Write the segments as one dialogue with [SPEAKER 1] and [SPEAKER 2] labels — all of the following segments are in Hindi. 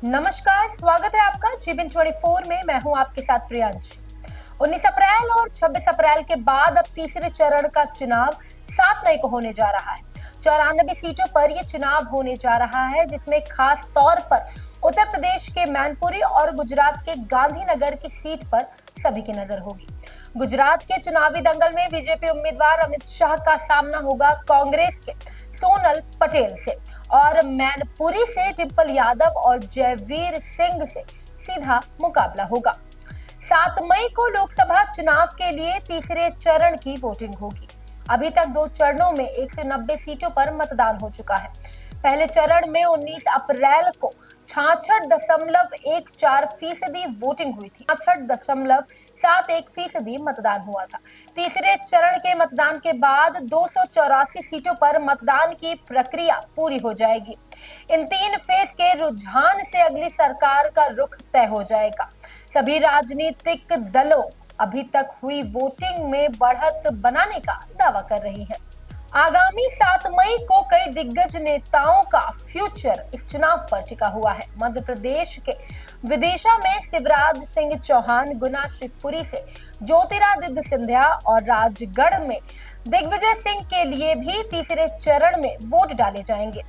[SPEAKER 1] नमस्कार, स्वागत है आपका जीवन 24 में। मैं हूं आपके साथ प्रियांश। 19 अप्रैल और 26 अप्रैल के बाद अब तीसरे चरण का चुनाव 7 मई को होने जा रहा है। 94 सीटों पर यह चुनाव होने जा रहा है, जिसमें खास तौर पर उत्तर प्रदेश के मैनपुरी और गुजरात के गांधीनगर की सीट पर सभी की नजर होगी। गुजरात के चुनावी दंगल में बीजेपी उम्मीदवार अमित शाह का सामना होगा कांग्रेस के सोनल पटेल से, और मैनपुरी से डिंपल यादव और जयवीर सिंह से सीधा मुकाबला होगा। 7 मई को लोकसभा चुनाव के लिए तीसरे चरण की वोटिंग होगी। अभी तक 2 चरणों में 190 सीटों पर मतदान हो चुका है। पहले चरण में 19 अप्रैल को 66.14% वोटिंग हुई थी, 66.71% मतदान हुआ था। तीसरे चरण के मतदान के बाद 284 सीटों पर मतदान की प्रक्रिया पूरी हो जाएगी। इन 3 फेज के रुझान से अगली सरकार का रुख तय हो जाएगा। सभी राजनीतिक दलों अभी तक हुई वोटिंग में बढ़त बनाने का दावा कर रही है। आगामी 7 मई को कई दिग्गज नेताओं का फ्यूचर इस चुनाव पर टिका हुआ है। मध्य प्रदेश के विदिशा में शिवराज सिंह चौहान, गुना शिवपुरी से ज्योतिरादित्य सिंधिया और राजगढ़ में दिग्विजय सिंह के लिए भी तीसरे चरण में वोट डाले जाएंगे।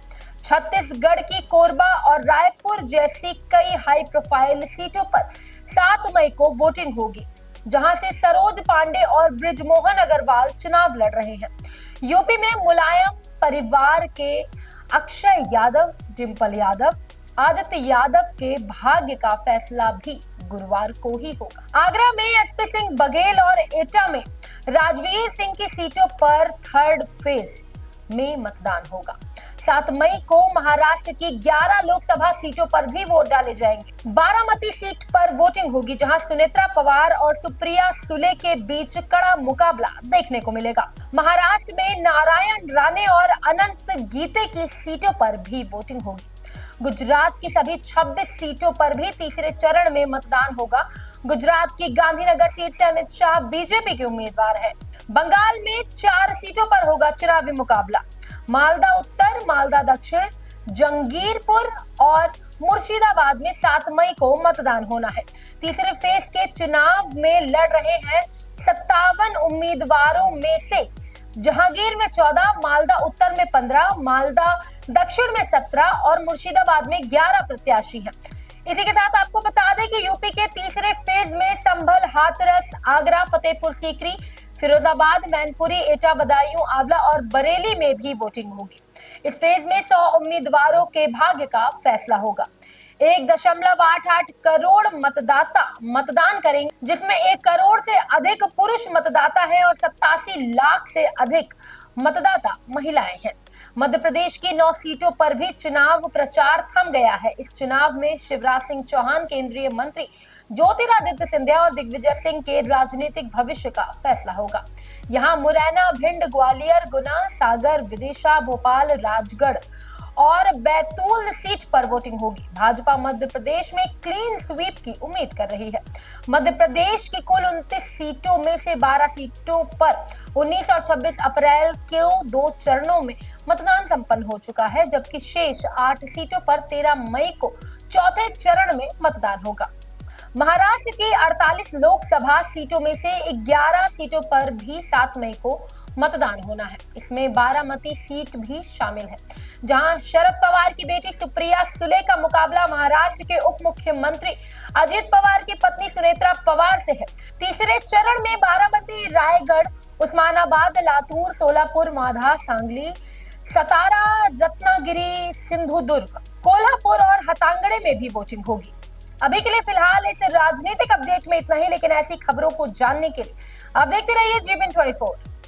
[SPEAKER 1] छत्तीसगढ़ की कोरबा और रायपुर जैसी कई हाई प्रोफाइल सीटों पर 7 मई को वोटिंग होगी, जहां से सरोज पांडे और बृजमोहन अग्रवाल चुनाव लड़ रहे हैं। यूपी में मुलायम परिवार के अक्षय यादव, डिंपल यादव, आदित्य यादव के भाग्य का फैसला भी गुरुवार को ही होगा। आगरा में एसपी सिंह बघेल और एटा में राजवीर सिंह की सीटों पर थर्ड फेज में मतदान होगा। 7 मई को महाराष्ट्र की 11 लोकसभा सीटों पर भी वोट डाले जाएंगे। बारामती सीट पर वोटिंग होगी, जहां सुनेत्रा पवार और सुप्रिया सुले के बीच कड़ा मुकाबला देखने को मिलेगा। महाराष्ट्र में नारायण राणे और अनंत गीते की सीटों पर भी वोटिंग होगी। गुजरात की सभी 26 सीटों पर भी तीसरे चरण में मतदान होगा। गुजरात की गांधीनगर सीट से अमित शाह बीजेपी के उम्मीदवार है। बंगाल में 4 सीटों पर होगा चुनावी मुकाबला। मालदा उत्तर, मालदा दक्षिण, जंगीरपुर और मुर्शिदाबाद में 7 मई को मतदान होना है। तीसरे फेज के चुनाव में लड़ रहे हैं 57 उम्मीदवारों में से जहांगीर में 14, मालदा उत्तर में 15, मालदा दक्षिण में 17 और मुर्शिदाबाद में 11 प्रत्याशी हैं। इसी के साथ आपको बता दें कि यूपी के तीसरे फेज में संभल, हाथरस, आगरा, फतेहपुर सीकरी, फिरोजाबाद, मैनपुरी, एटा, बदायूं, आंवला और बरेली में भी वोटिंग होगी। इस फेज में 100 उम्मीदवारों के भाग्य का फैसला होगा। 1.88 करोड़ मतदाता मतदान करेंगे, जिसमें 1 करोड़ से अधिक पुरुष मतदाता है और 87 लाख से अधिक मतदाता महिलाएं हैं। मध्य प्रदेश की 9 सीटों पर भी चुनाव प्रचार थम गया है। इस चुनाव में शिवराज सिंह चौहान, केंद्रीय मंत्री ज्योतिरादित्य सिंधिया और दिग्विजय सिंह के राजनीतिक भविष्य का फैसला होगा। यहाँ मुरैना, भिंड, ग्वालियर, गुना, सागर, विदिशा, भोपाल, राजगढ़ और बैतूल सीट पर वोटिंग होगी। भाजपा मध्य प्रदेश में क्लीन स्वीप की उम्मीद कर रही है। मध्य प्रदेश की कुल 29 सीटों में से 12 सीटों पर 19 और 26 अप्रैल को 2 चरणों में मतदान संपन्न हो चुका है, जबकि शेष 8 सीटों पर 13 मई को चौथे चरण में मतदान होगा। महाराष्ट्र की 48 लोकसभा सीटों में से 11 सीटों पर भी 7 मई को मतदान होना है। इसमें बारामती सीट भी शामिल है, जहां शरद पवार की बेटी सुप्रिया सुले का मुकाबला महाराष्ट्र के उप मुख्यमंत्री अजित पवार की पत्नी सुनेत्रा पवार से है। तीसरे चरण में बारामती, रायगढ़, उस्मानाबाद, लातूर, सोलापुर, माधा, सांगली, सतारा, रत्नागिरी, सिंधुदुर्ग, कोल्हापुर और हतांगड़े में भी वोटिंग होगी। अभी के लिए फिलहाल इस राजनीतिक अपडेट में इतना ही, लेकिन ऐसी खबरों को जानने के लिए आप देखते रहिए जीवन 24।